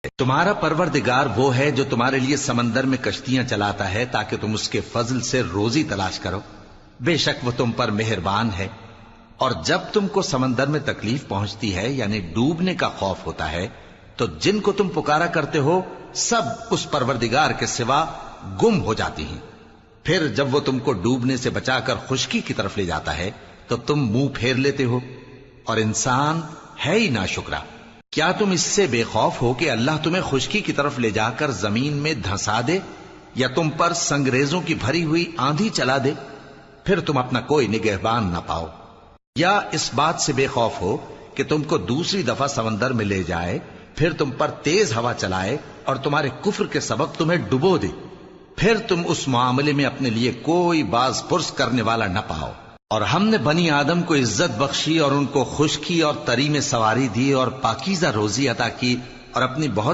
تمہارا پروردگار وہ ہے جو تمہارے لیے سمندر میں کشتیاں چلاتا ہے تاکہ تم اس کے فضل سے روزی تلاش کرو، بے شک وہ تم پر مہربان ہے۔ اور جب تم کو سمندر میں تکلیف پہنچتی ہے یعنی ڈوبنے کا خوف ہوتا ہے تو جن کو تم پکارا کرتے ہو سب اس پروردگار کے سوا گم ہو جاتی ہیں۔ پھر جب وہ تم کو ڈوبنے سے بچا کر خشکی کی طرف لے جاتا ہے تو تم منہ پھیر لیتے ہو، اور انسان ہے ہی ناشکرا۔ کیا تم اس سے بے خوف ہو کہ اللہ تمہیں خشکی کی طرف لے جا کر زمین میں دھنسا دے یا تم پر سنگریزوں کی بھری ہوئی آندھی چلا دے، پھر تم اپنا کوئی نگہبان نہ پاؤ؟ یا اس بات سے بے خوف ہو کہ تم کو دوسری دفعہ سمندر میں لے جائے، پھر تم پر تیز ہوا چلائے اور تمہارے کفر کے سبب تمہیں ڈبو دے، پھر تم اس معاملے میں اپنے لیے کوئی باز پرس کرنے والا نہ پاؤ؟ اور ہم نے بنی آدم کو عزت بخشی اور ان کو خشکی اور تری میں سواری دی اور پاکیزہ روزی عطا کی اور اپنی بہت